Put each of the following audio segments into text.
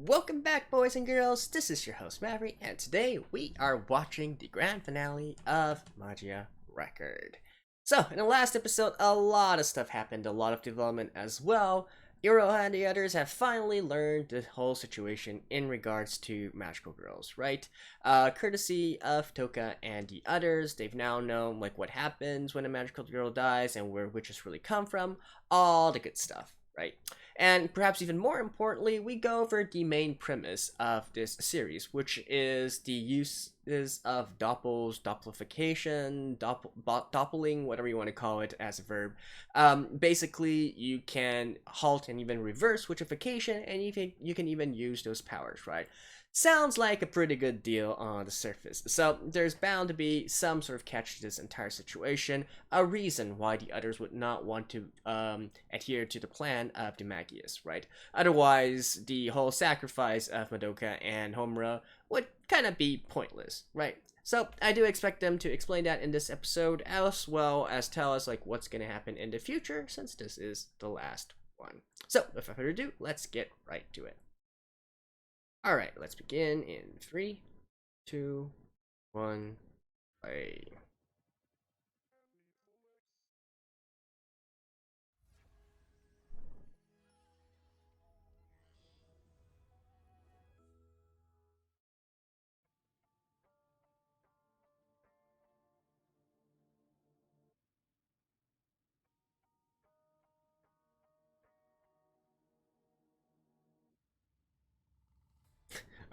Welcome back, boys and girls. This is your host, Maverick, and today we are watching the grand finale of Magia Record. So, in the last episode, a lot of stuff happened, a lot of development as well. Iroha and the others have finally learned the whole situation in regards to magical girls, right? Courtesy of Toka and the others, they've now known like what happens when a magical girl dies and where witches really come from, all the good stuff, right? And perhaps even more importantly, we go over the main premise of this series, which is the uses of Doppels, Doppelification, Doppeling, whatever you want to call it as a verb. Basically, you can halt and even reverse witchification, and you can even use those powers, right? Sounds like a pretty good deal on the surface. So there's bound to be some sort of catch to this entire situation, a reason why the others would not want to adhere to the plan of the Magius, right? Otherwise, the whole sacrifice of Madoka and Homura would kind of be pointless, right? So I do expect them to explain that in this episode, as well as tell us like what's going to happen in the future, since this is the last one. So without further ado, let's get right to it. Alright, let's begin in 3, 2, 1, play.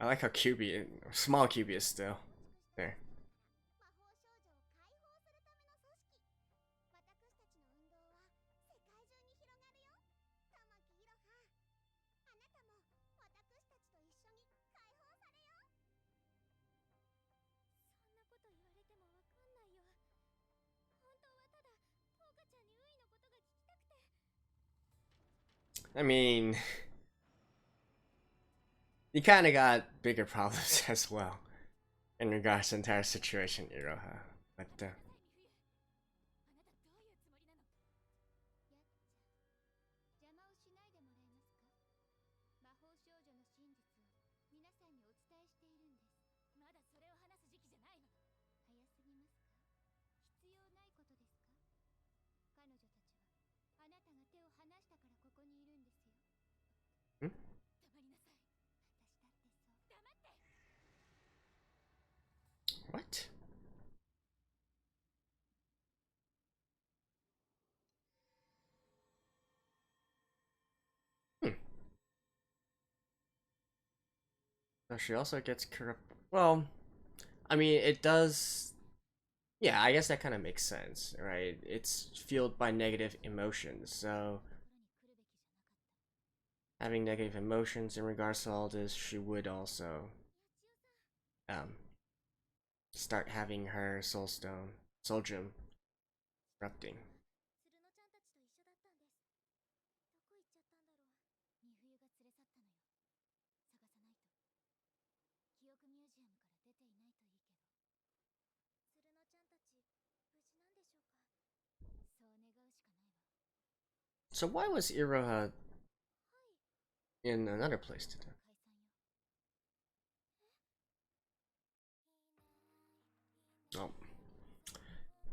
I like how QB, small QB is still there. I mean, you kind of got bigger problems as well in regards to the entire situation, Iroha. But, hmm? What? Hmm. So she also gets corrupt. Well, I mean, it does. Yeah, I guess that kind of makes sense, right? It's fueled by negative emotions, so having negative emotions in regards to all this, she would also um start having her soul gem erupting. So why was Iroha in another place today? Oh,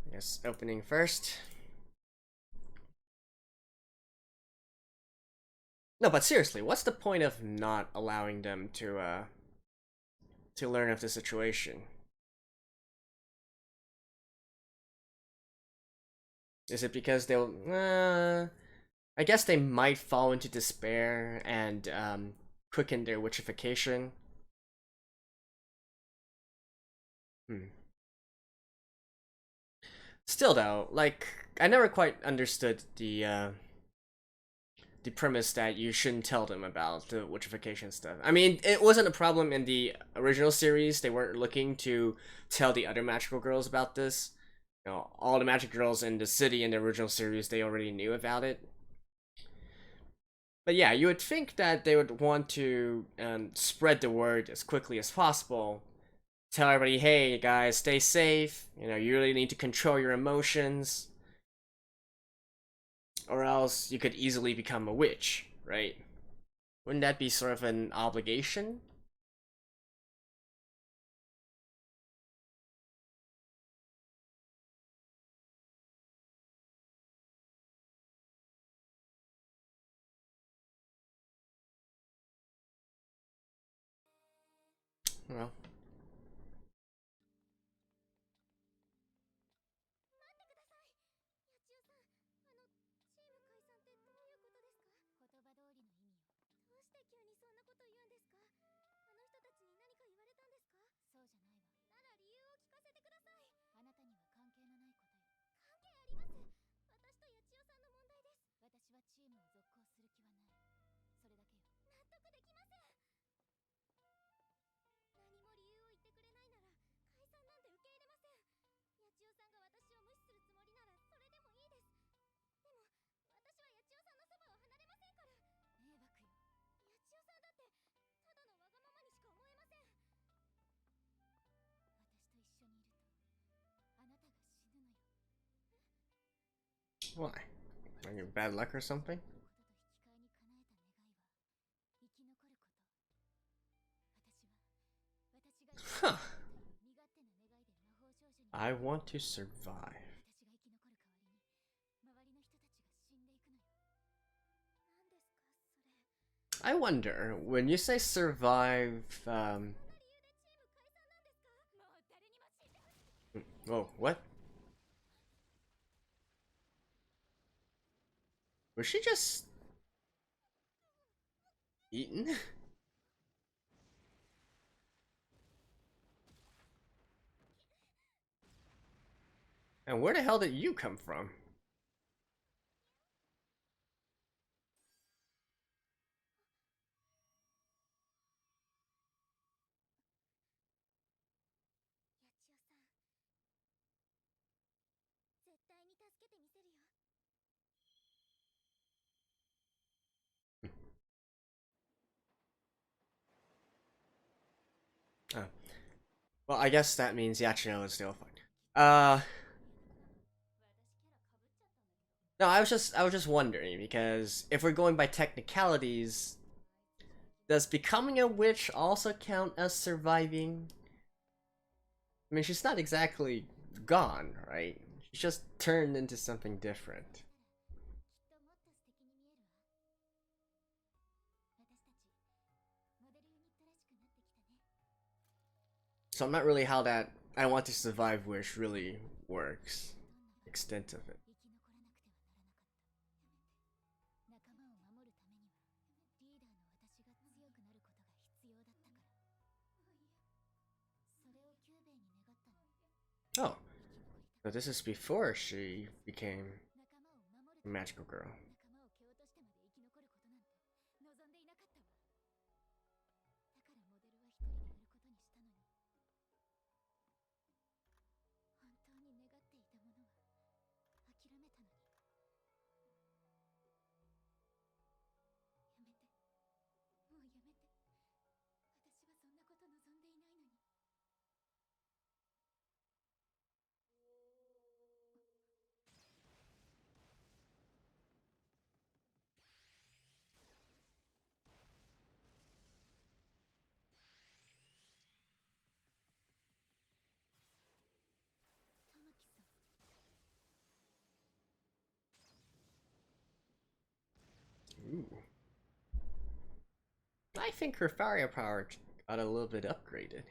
I guess opening first. No, but seriously, what's the point of not allowing them to learn of the situation? Is it because they'll? I guess they might fall into despair and quicken their witchification. Hmm. Still, though, like I never quite understood the premise that you shouldn't tell them about the witchification stuff. I mean, it wasn't a problem in the original series. They weren't looking to tell the other magical girls about this. You know, all the magic girls in the city in the original series, they already knew about it. But yeah, you would think that they would want to spread the word as quickly as possible. Tell everybody, hey guys, stay safe. You know, you really need to control your emotions, or else you could easily become a witch, right? Wouldn't that be sort of an obligation? Well. Why? Are you bad luck or something? Huh. I want to survive. I wonder, when you say survive, oh, what? Was she just eaten? And where the hell did you come from? Oh. Well, I guess that means Yachino is still fine. No, I was just wondering, because if we're going by technicalities, does becoming a witch also count as surviving? I mean, she's not exactly gone, right? She's just turned into something different. So I'm not really how that I want to survive wish really works. Extent of it. Oh, so this is before she became a magical girl. Ooh. I think her firepower got a little bit upgraded.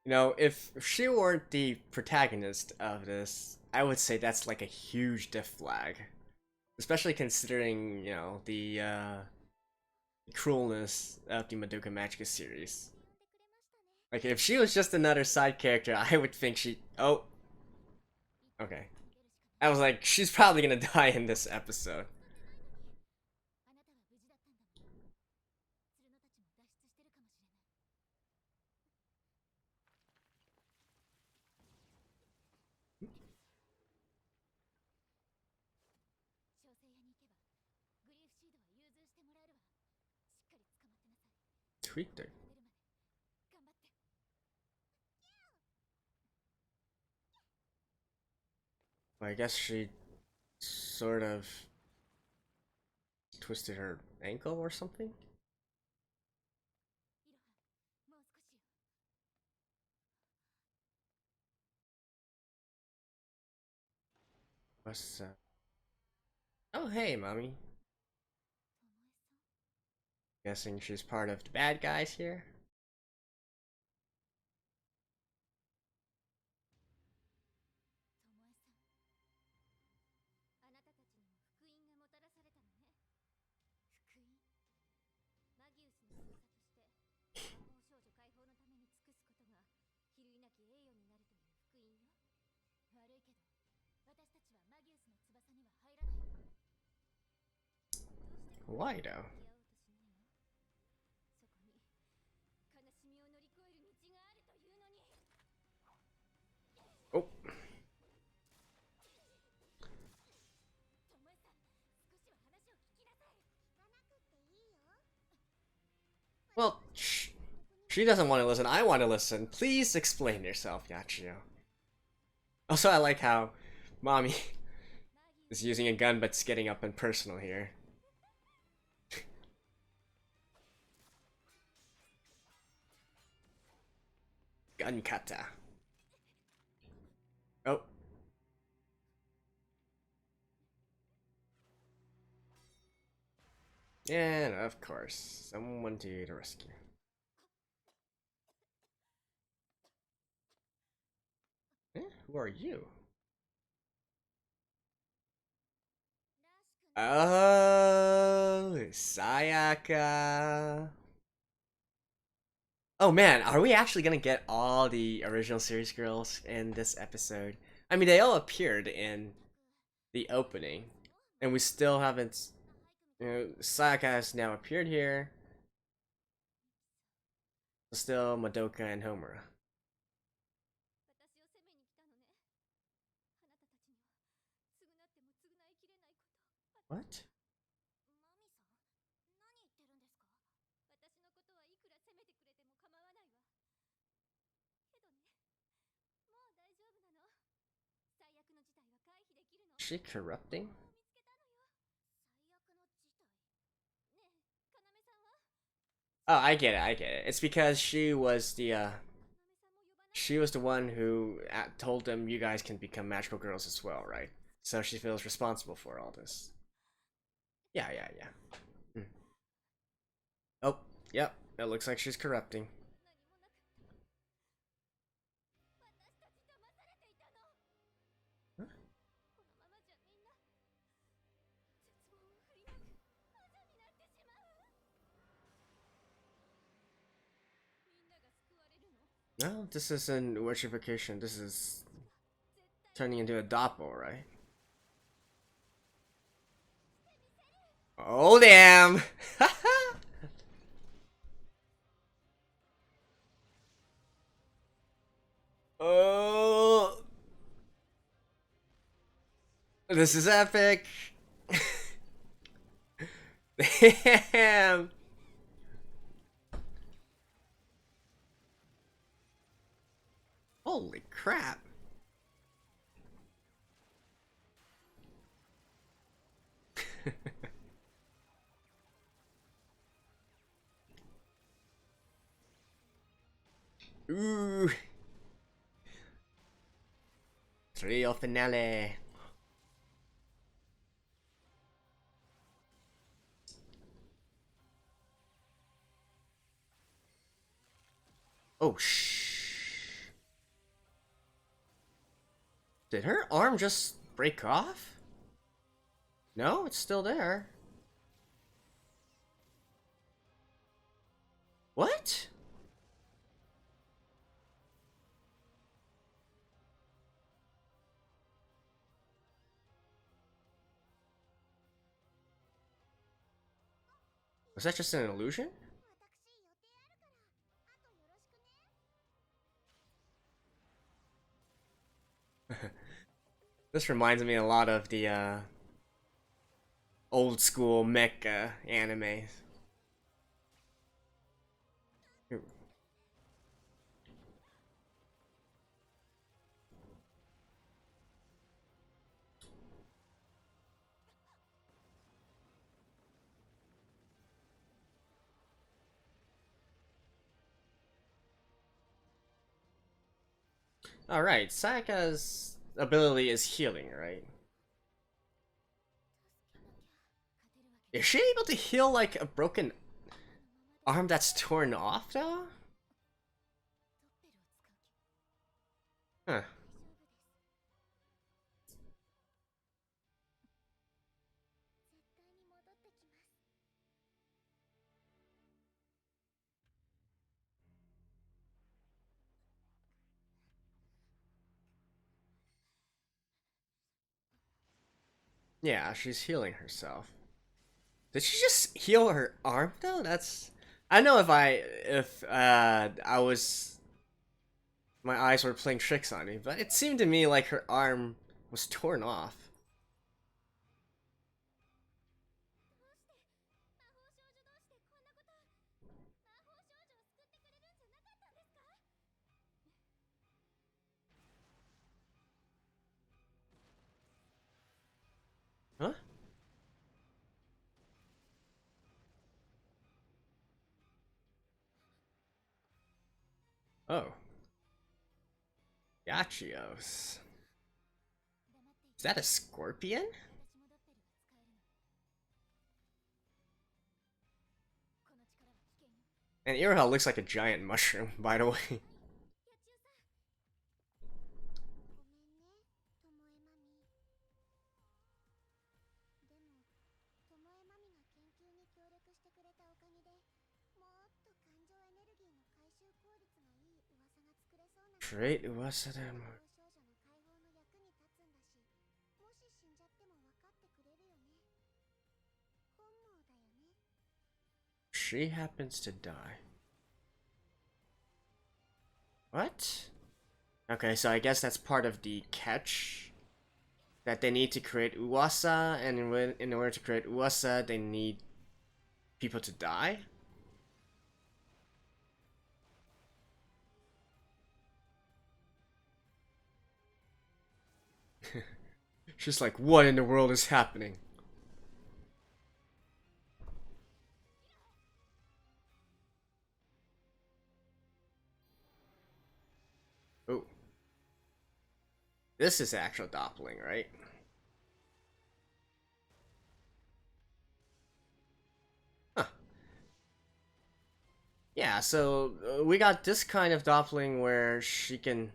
You know, if she weren't the protagonist of this, I would say that's like a huge diff flag. Especially considering, you know, the cruelness of the Madoka Magica series. Like, if she was just another side character, I would think she... Oh. Okay. I was like, she's probably gonna die in this episode. Tweaked her. I guess she sort of twisted her ankle or something? What's Oh, hey, mommy. Guessing she's part of the bad guys here? Why though? Oh. Well, she doesn't want to listen. I want to listen. Please explain yourself, Yachio. Also, I like how mommy is using a gun, but it's getting up and personal here. Gun kata. Oh. And of course, someone to the rescue. Eh? Who are you? Oh, Sayaka. Oh man, are we actually gonna get all the original series girls in this episode? I mean, they all appeared in the opening, and we still haven't. You know, Sayaka has now appeared here. Still Madoka and Homura. What? Is she corrupting? Oh, I get it, I get it. It's because she was the one who told them you guys can become magical girls as well, right? So she feels responsible for all this. Yeah, yeah, yeah. Hmm. Oh, yep. It looks like she's corrupting. Huh? No, this isn't witchification. This is turning into a doppel, right? Oh, damn! Oh, this is epic. Damn. Holy crap. Ooh. Trio finale. Oh, shh. Did her arm just break off? No, it's still there. What? Was that just an illusion? This reminds me a lot of the old school mecha anime. Alright, Sayaka's ability is healing, right? Is she able to heal like a broken arm that's torn off though? Huh. Yeah, she's healing herself. Did she just heal her arm though? That's I know if I was my eyes were playing tricks on me, but it seemed to me like her arm was torn off. Huh? Oh. Yachios. Is that a scorpion? And Iroha looks like a giant mushroom, by the way. Great Uwasa demo. She happens to die. What? Okay, so I guess that's part of the catch. That they need to create Uwasa, and in order to create Uwasa, they need people to die? She's like, what in the world is happening? Oh. This is actual doppling, right? Huh. Yeah, so we got this kind of doppling where she can...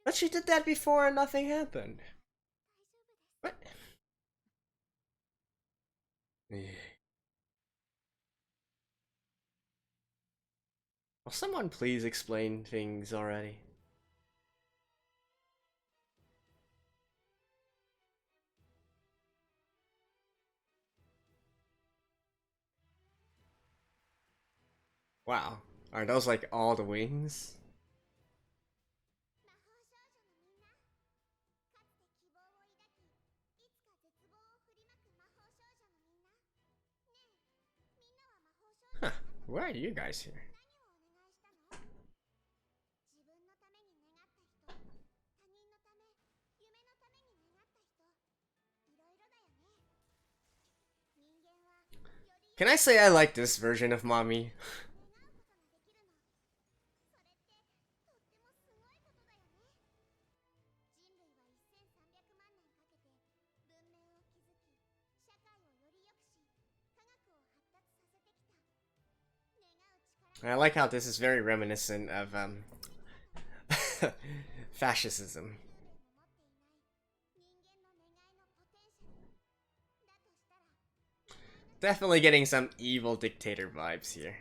But she did that before and nothing happened. What? Will someone please explain things already? Wow. Are those like all the wings? Huh. Why are you guys here? Can I say I like this version of Mommy? I like how this is very reminiscent of fascism. Definitely getting some evil dictator vibes here.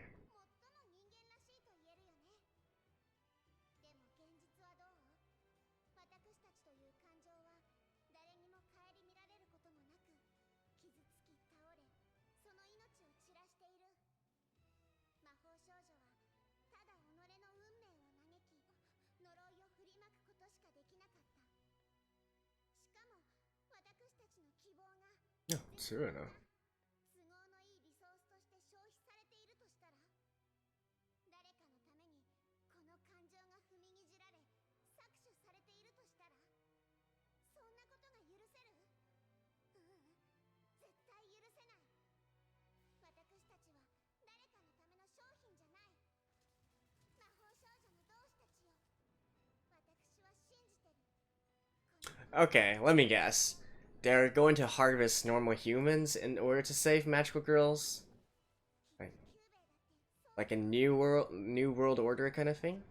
Oh, true enough. Okay, let me guess. They're going to harvest normal humans in order to save magical girls? Like a new world order kind of thing?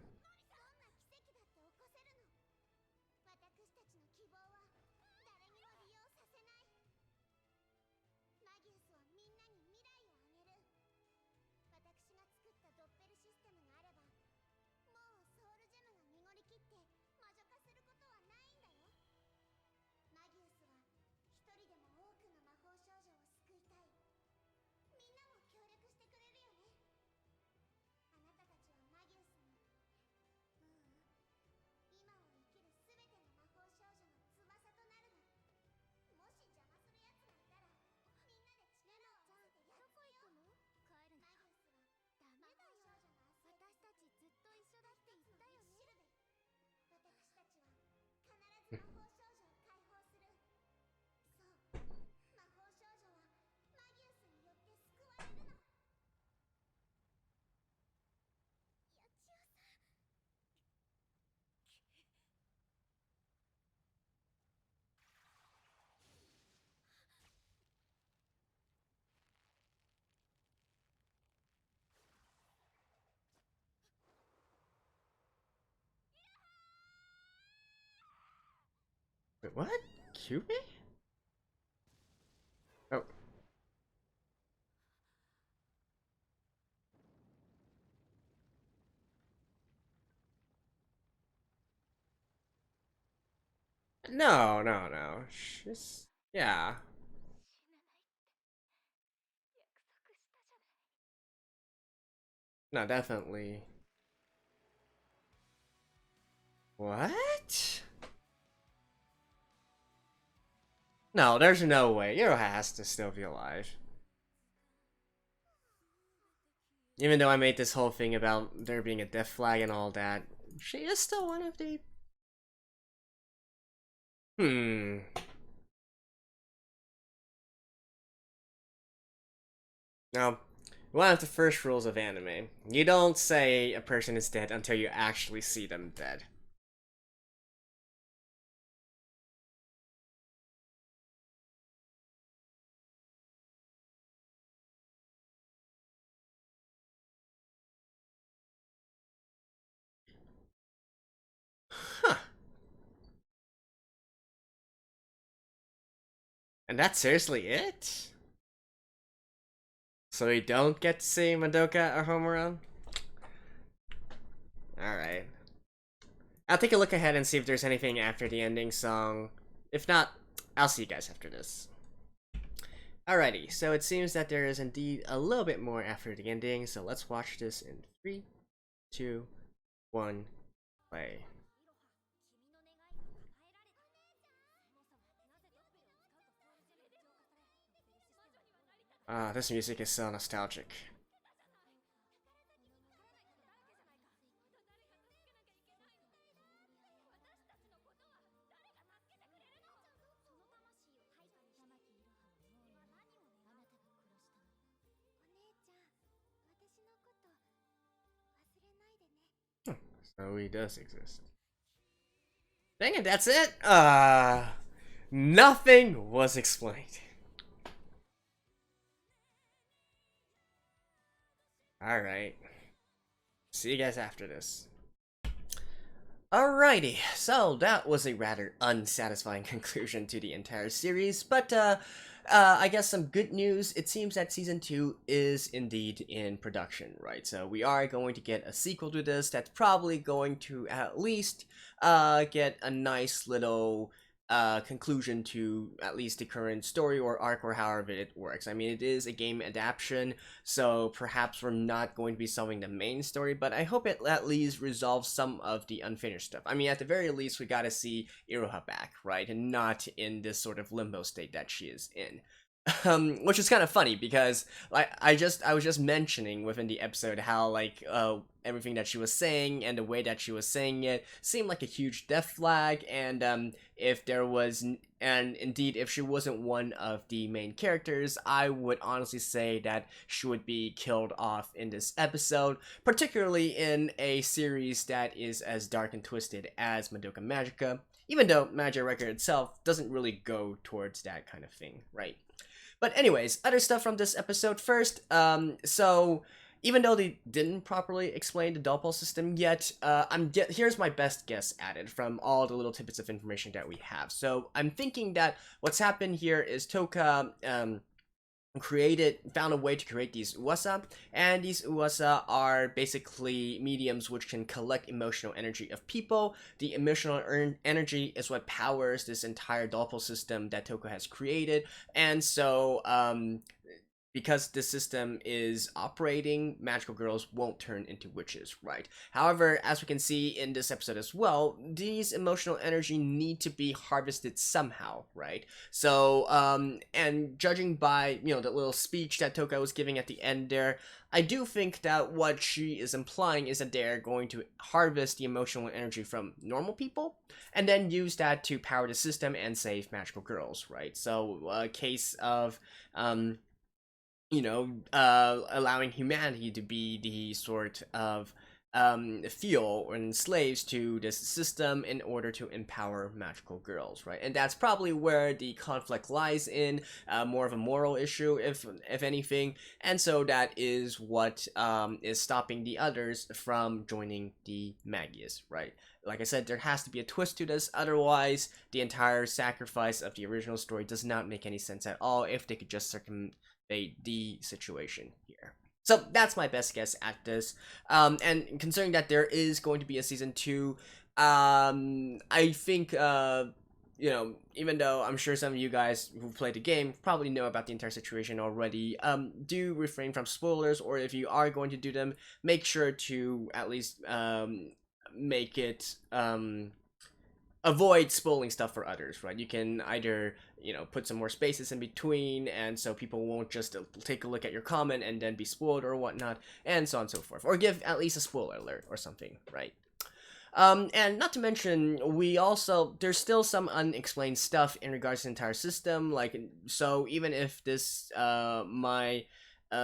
Wait, what? Cube? Oh. No, no, no. She's... yeah. No, definitely. What? No, there's no way. Yoro has to still be alive. Even though I made this whole thing about there being a death flag and all that, she is still one of the... Now, one of the first rules of anime, you don't say a person is dead until you actually see them dead. Huh. And that's seriously it? So we don't get to see Madoka or Homeron? Alright. I'll take a look ahead and see if there's anything after the ending song. If not, I'll see you guys after this. Alrighty, so it seems that there is indeed a little bit more after the ending, so let's watch this in 3, 2, 1, play. Ah, this music is so nostalgic. So he does exist. Dang it, that's it? Nothing was explained. Alright. see you guys after this. Alrighty, so that was a rather unsatisfying conclusion to the entire series, but I guess some good news. It seems that season 2 is indeed in production, right? So we are going to get a sequel to this that's probably going to at least get a nice little conclusion to at least the current story or arc or however it works. I mean, it is a game adaptation, so perhaps we're not going to be solving the main story, but I hope it at least resolves some of the unfinished stuff. I mean, at the very least, we gotta see Iroha back, right? And not in this sort of limbo state that she is in. Which is kind of funny because like I was just mentioning within the episode how like everything that she was saying and the way that she was saying it seemed like a huge death flag, and if there was, and indeed if she wasn't one of the main characters, I would honestly say that she would be killed off in this episode, particularly in a series that is as dark and twisted as Madoka Magica, even though Magia Record itself doesn't really go towards that kind of thing, right? But anyways, other stuff from this episode first. So even though they didn't properly explain the Doppel system yet, here's my best guess at it from all the little tidbits of information that we have. So I'm thinking that what's happened here is Toka found a way to create these uwasa, and these uwasa are basically mediums which can collect emotional energy of people. The emotional energy is what powers this entire Doppel system that Toka has created, and so because the system is operating, magical girls won't turn into witches, right? However, as we can see in this episode as well, these emotional energy need to be harvested somehow, right? So, and judging by, the little speech that Toka was giving at the end there, I do think that what she is implying is that they're going to harvest the emotional energy from normal people, and then use that to power the system and save magical girls, right? So, a case of, allowing humanity to be the sort of fuel and slaves to this system in order to empower magical girls, right? And that's probably where the conflict lies in, more of a moral issue, if anything, and so that is what is stopping the others from joining the Magias, right? Like I said, there has to be a twist to this, otherwise the entire sacrifice of the original story does not make any sense at all if they could just circumvent the situation here. So that's my best guess at this. And considering that there is going to be a season 2, I think, even though I'm sure some of you guys who've played the game probably know about the entire situation already, do refrain from spoilers, or if you are going to do them, make sure to at least make it avoid spoiling stuff for others, right? You can either, put some more spaces in between, and so people won't just take a look at your comment and then be spoiled or whatnot, and so on and so forth. Or give at least a spoiler alert or something, right? And not to mention, there's still some unexplained stuff in regards to the entire system, like, so even if this, my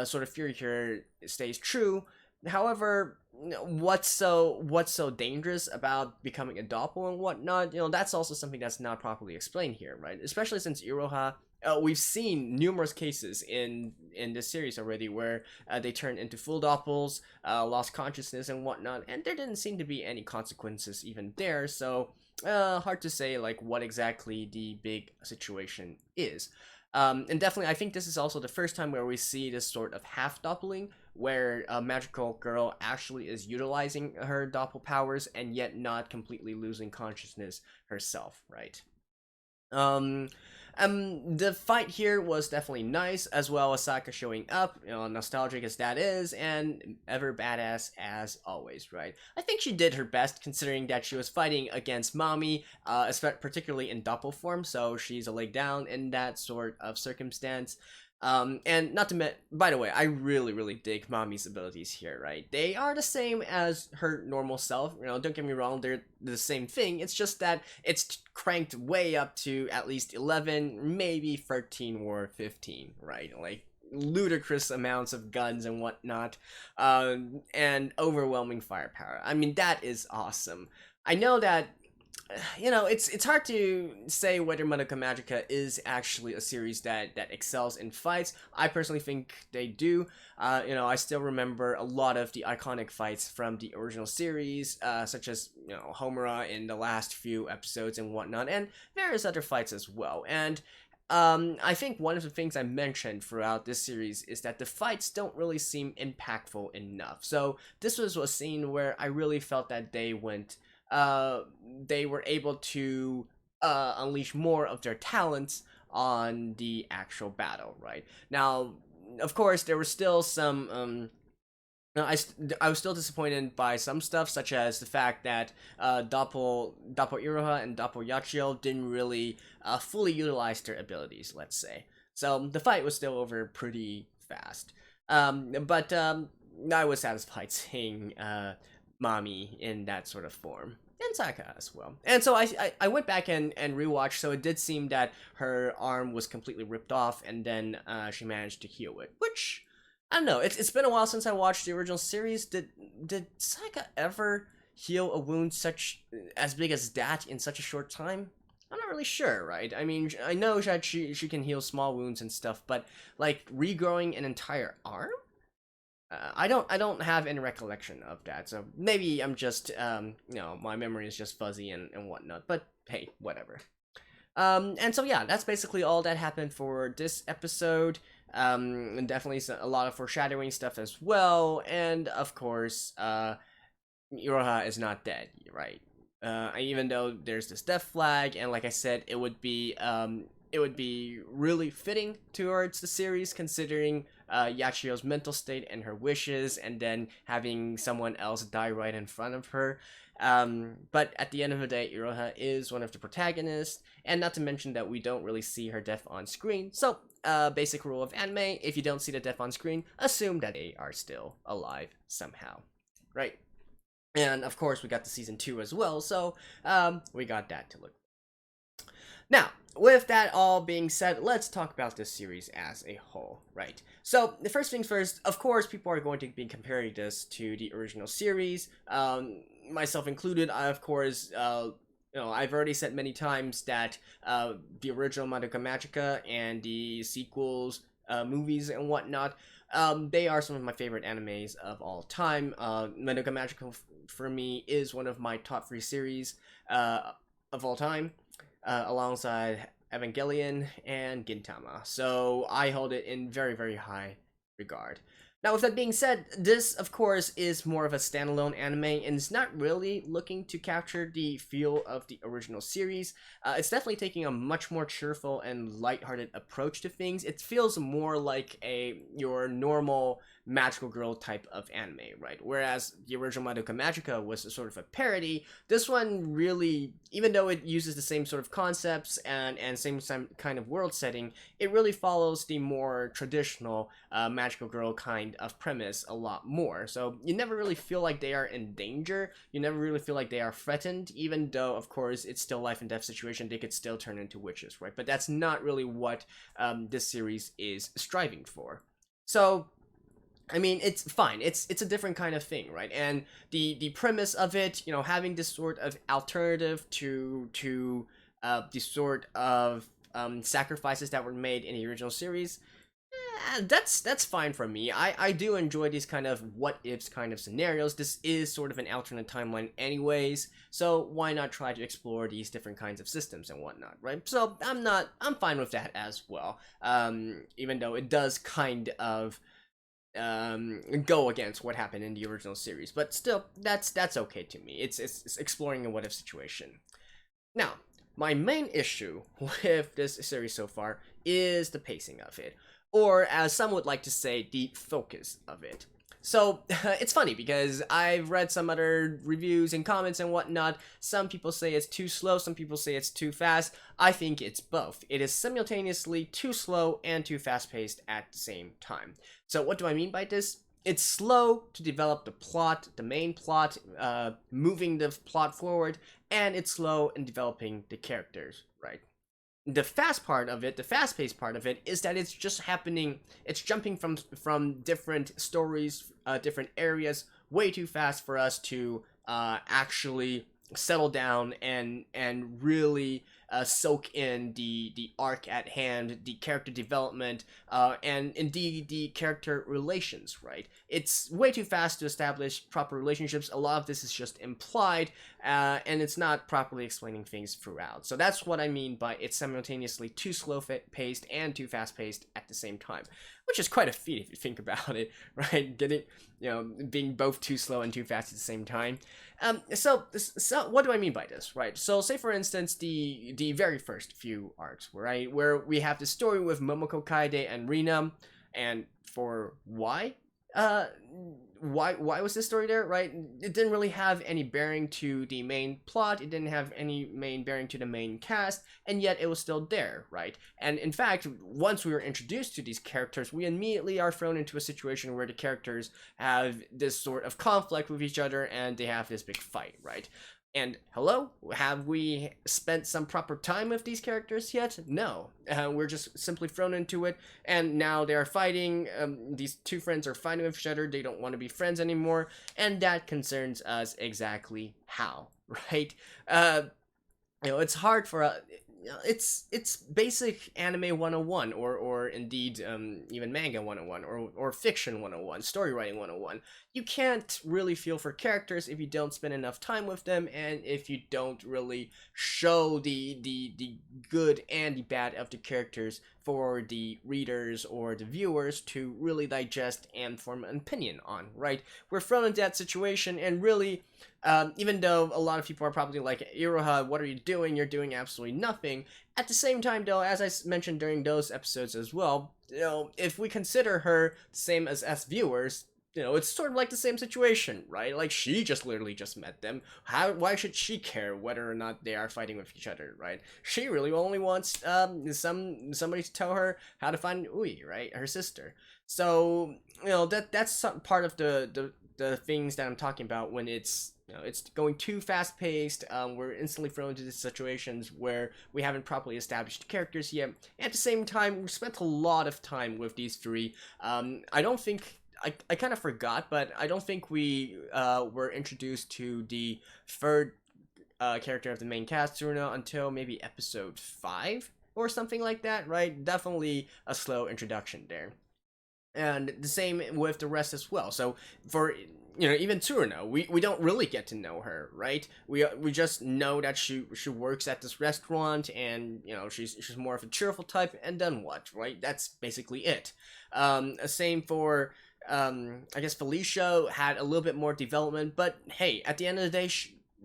sort of theory here stays true, however, what's so dangerous about becoming a doppel and whatnot, that's also something that's not properly explained here, right? Especially since Iroha, we've seen numerous cases in this series already where they turned into full doppels, lost consciousness and whatnot, and there didn't seem to be any consequences even there, so hard to say like what exactly the big situation is. And definitely, I think this is also the first time where we see this sort of half doppling, where a magical girl actually is utilizing her doppel powers and yet not completely losing consciousness herself, right? The fight here was definitely nice, as well as Saka showing up, nostalgic as that is, and ever badass as always, right? I think she did her best considering that she was fighting against Mami, particularly in doppel form, so she's a leg down in that sort of circumstance. And not to by the way, I really dig Mami's abilities here, right? They are the same as her normal self, don't get me wrong, they're the same thing, it's just that it's cranked way up to at least 11, maybe 13 or 15, right? Like, ludicrous amounts of guns and whatnot, and overwhelming firepower. I mean, that is awesome. I know that you know, it's hard to say whether Madoka Magica is actually a series that excels in fights. I personally think they do. You know, I still remember a lot of the iconic fights from the original series, such as, you know, Homura in the last few episodes and whatnot, and various other fights as well. And I think one of the things I mentioned throughout this series is that the fights don't really seem impactful enough. So this was a scene where I really felt that they were able to unleash more of their talents on the actual battle, right? Now, of course, there were still some no, I was still disappointed by some stuff, such as the fact that Doppel Iroha and Doppel Yachio didn't really fully utilize their abilities, let's say. So the fight was still over pretty fast. But I was satisfied seeing Mami in that sort of form. And Saka as well. And so I went back and rewatched, so it did seem that her arm was completely ripped off, and then she managed to heal it, which... I don't know. It's been a while since I watched the original series. Did Saika ever heal a wound as big as that in such a short time? I'm not really sure, right? I mean, I know that she can heal small wounds and stuff, but like regrowing an entire arm? I don't have any recollection of that. So maybe I'm just you know, my memory is just fuzzy and whatnot. But hey, whatever. And so yeah, that's basically all that happened for this episode. And definitely a lot of foreshadowing stuff as well, and of course, Iroha is not dead, right? Even though there's this death flag, and like I said, it would be really fitting towards the series, considering Yachio's mental state and her wishes, and then having someone else die right in front of her. But at the end of the day, Iroha is one of the protagonists, and not to mention that we don't really see her death on screen. So, basic rule of anime, if you don't see the death on screen, assume that they are still alive somehow, right? And of course, we got the season 2 as well, so we got that to look. Now, with that all being said, let's talk about this series as a whole, right? So, the first things first, of course, people are going to be comparing this to the original series, myself included. I, of course, you know, I've already said many times that the original Madoka Magica and the sequels, movies and whatnot, they are some of my favorite animes of all time. Madoka Magica, for me, is one of my top 3 series of all time, alongside Evangelion and Gintama. So I hold it in very, very high regard. Now, with that being said, this, of course, is more of a standalone anime, and it's not really looking to capture the feel of the original series. It's definitely taking a much more cheerful and lighthearted approach to things. It feels more like your normal magical girl type of anime, right? Whereas the original Madoka Magica was a sort of a parody, this one really, even though it uses the same sort of concepts and same kind of world setting, it really follows the more traditional magical girl kind of premise a lot more. So you never really feel like they are in danger, you never really feel like they are threatened, even though, of course, it's still life and death situation, they could still turn into witches, right? But that's not really what this series is striving for. So I mean, it's fine. It's a different kind of thing, right? And the premise of it, you know, having this sort of alternative to the sort of sacrifices that were made in the original series, that's fine for me. I do enjoy these kind of what ifs kind of scenarios. This is sort of an alternate timeline anyways, so why not try to explore these different kinds of systems and whatnot, right? So I'm fine with that as well. Even though it does kind of go against what happened in the original series, but still, that's okay to me. It's exploring a what if situation. Now, my main issue with this series so far is the pacing of it, or as some would like to say, the focus of it. So, it's funny because I've read some other reviews and comments and whatnot. Some people say it's too slow, some people say it's too fast. I think it's both. It is simultaneously too slow and too fast-paced at the same time. So what do I mean by this? It's slow to develop the plot, the main plot, moving the plot forward, and it's slow in developing the characters, right? The fast part of it, the fast-paced part of it, is that it's just happening, it's jumping from different stories, different areas, way too fast for us to actually settle down and really soak in the arc at hand, the character development, and indeed the character relations, right? It's way too fast to establish proper relationships. A lot of this is just implied, and it's not properly explaining things throughout. So that's what I mean by it's simultaneously too slow-paced and too fast-paced at the same time, which is quite a feat if you think about it, right? Getting, being both too slow and too fast at the same time. So what do I mean by this, right? So say for instance the very first few arcs, right, where we have the story with Momoko Kaede and Rina, and for why was this story there, right? It didn't really have any bearing to the main plot, it didn't have any main bearing to the main cast, and yet it was still there, right? And in fact, once we were introduced to these characters, we immediately are thrown into a situation where the characters have this sort of conflict with each other and they have this big fight, right? And hello, have we spent some proper time with these characters yet? No. We're just simply thrown into it, and now they are fighting. These two friends are fighting with each other. They don't want to be friends anymore, and that concerns us exactly how, right? It's hard for it's basic anime 101, or indeed even manga 101, or fiction 101, story writing 101. You can't really feel for characters if you don't spend enough time with them, and if you don't really show the good and the bad of the characters for the readers or the viewers to really digest and form an opinion on, right? We're thrown into that situation, and really, even though a lot of people are probably like, Iroha, what are you doing? You're doing absolutely nothing. At the same time, though, as I mentioned during those episodes as well, if we consider her the same as us viewers, it's sort of like the same situation, right? Like, she just literally just met them. Why should she care whether or not they are fighting with each other, right? She really only wants somebody to tell her how to find Ui, right? Her sister. So, that's part of the things that I'm talking about when it's it's going too fast paced. We're instantly thrown into these situations where we haven't properly established characters yet. At the same time, we spent a lot of time with these three. I don't think I kind of forgot, but I don't think we were introduced to the third character of the main cast, Tsuruno, until maybe episode 5 or something like that, right? Definitely a slow introduction there. And the same with the rest as well. So for even Tsuruno, we don't really get to know her, right? We just know that she works at this restaurant, and she's more of a cheerful type, and then what, right? That's basically it. Same for I guess Felicia had a little bit more development, but hey, at the end of the day,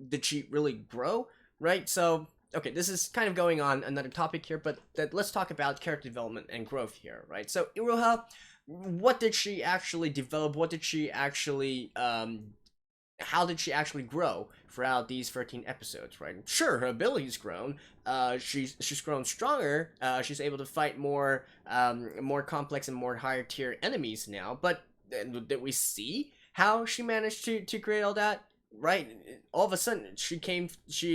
did she really grow, right? So okay, this is kind of going on another topic here, but let's talk about character development and growth here, right? So Iroha, what did she actually develop? What did she actually how did she actually grow throughout these 13 episodes, right? Sure, her ability's grown. She's grown stronger. She's able to fight more complex and more higher tier enemies now. But did we see how she managed to create all that? Right? All of a sudden, she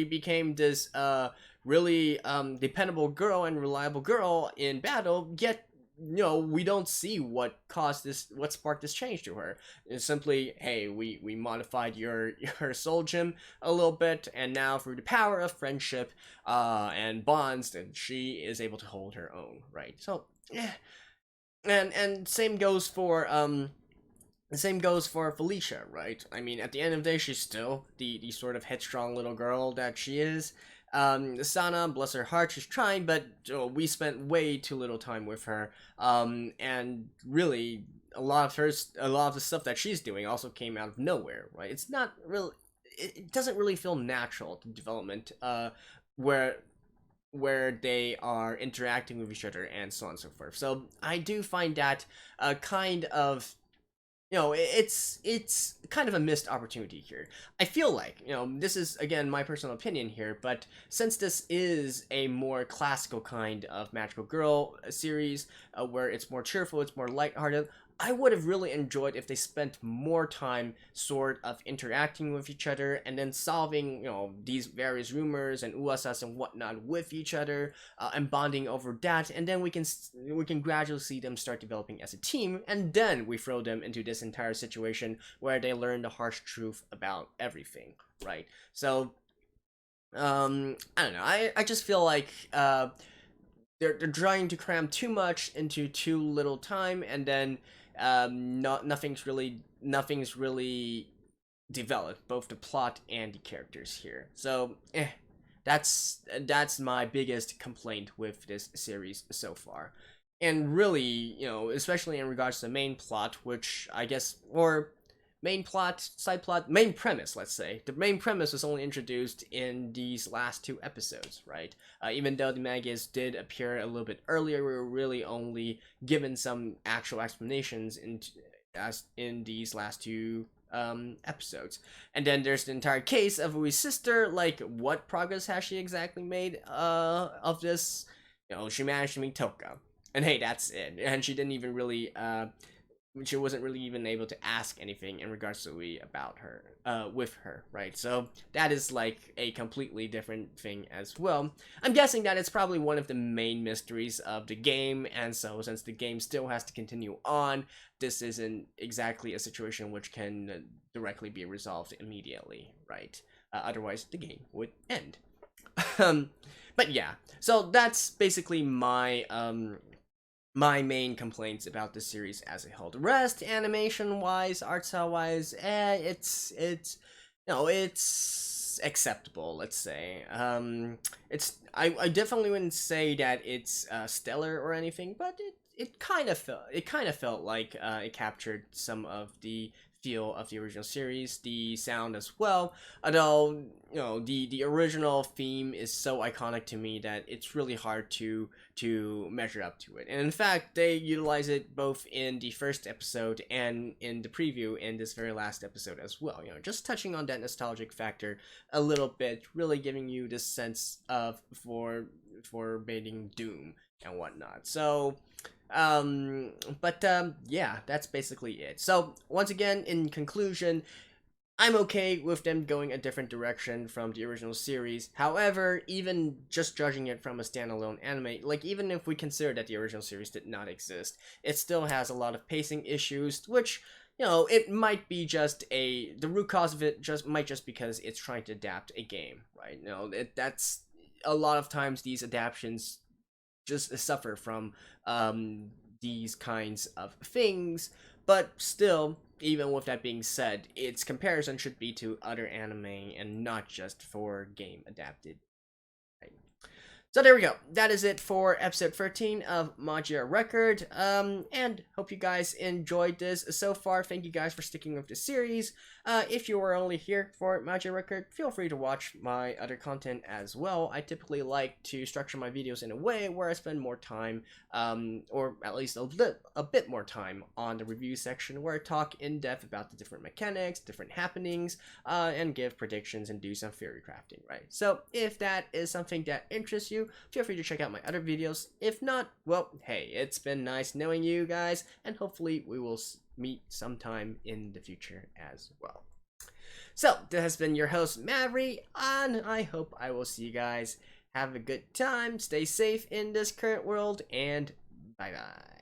became this really dependable girl and reliable girl in battle. Yet we don't see what sparked this change to her. It's simply, hey, we modified your soul gem a little bit, and now through the power of friendship and bonds, then she is able to hold her own, right? So, yeah. And same goes for Felicia, right? I mean, at the end of the day, she's still the sort of headstrong little girl that she is. Sana, bless her heart, she's trying, but we spent way too little time with her. And really, a lot of the stuff that she's doing also came out of nowhere, right? It's not really, it doesn't really feel natural to development, where they are interacting with each other and so on and so forth. So I do find that kind of it's kind of a missed opportunity here. I feel like, this is, again, my personal opinion here, but since this is a more classical kind of magical girl series, where it's more cheerful, it's more lighthearted, I would have really enjoyed if they spent more time sort of interacting with each other and then solving, these various rumors and uasas and whatnot with each other, and bonding over that, and then we can gradually see them start developing as a team, and then we throw them into this entire situation where they learn the harsh truth about everything, right? So I don't know. I just feel like they're trying to cram too much into too little time, and then nothing's really developed, both the plot and the characters here. So that's my biggest complaint with this series so far. And really, especially in regards to the main plot, which I guess, or main plot, side plot, main premise, let's say. The main premise was only introduced in these last 2 episodes, right? Even though the Magias did appear a little bit earlier, we were really only given some actual explanations in these last 2 episodes. And then there's the entire case of Ui's sister. Like, what progress has she exactly made of this? She managed to meet Toka, and hey, that's it. And she didn't even really she wasn't really even able to ask anything in regards to Ui about her, with her, right? So that is like a completely different thing as well. I'm guessing that it's probably one of the main mysteries of the game, and so since the game still has to continue on, this isn't exactly a situation which can directly be resolved immediately, right? Otherwise, the game would end. But yeah, so that's basically my main complaints about the series as a whole. The rest, animation-wise, art style-wise, it's acceptable, let's say. I definitely wouldn't say that it's stellar or anything, but it kind of felt like it captured some of the feel of the original series, the sound as well. Although the original theme is so iconic to me that it's really hard to measure up to it. And in fact, they utilize it both in the first episode and in the preview in this very last episode as well. Just touching on that nostalgic factor a little bit, really giving you this sense of forbidding doom and whatnot. So yeah, that's basically it. So once again, in conclusion, I'm okay with them going a different direction from the original series. However, even just judging it from a standalone anime, like even if we consider that the original series did not exist, it still has a lot of pacing issues, which it might be just the root cause of it might just because it's trying to adapt a game, right? That's a lot of times these adaptations just suffer from these kinds of things. But still, even with that being said, its comparison should be to other anime and not just for game adapted. Right? So there we go. That is it for episode 13 of Magia Record. And hope you guys enjoyed this so far. Thank you guys for sticking with the series. If you are only here for Magia Record, feel free to watch my other content as well. I typically like to structure my videos in a way where I spend more time, or at least a bit more time on the review section, where I talk in depth about the different mechanics, different happenings, and give predictions and do some theory crafting, right? So if that is something that interests you, feel free to check out my other videos. If not, well, hey, it's been nice knowing you guys, and hopefully we will meet sometime in the future as well. So this has been your host Maverick, and I hope I will see you guys. Have a good time, stay safe in this current world, and bye bye.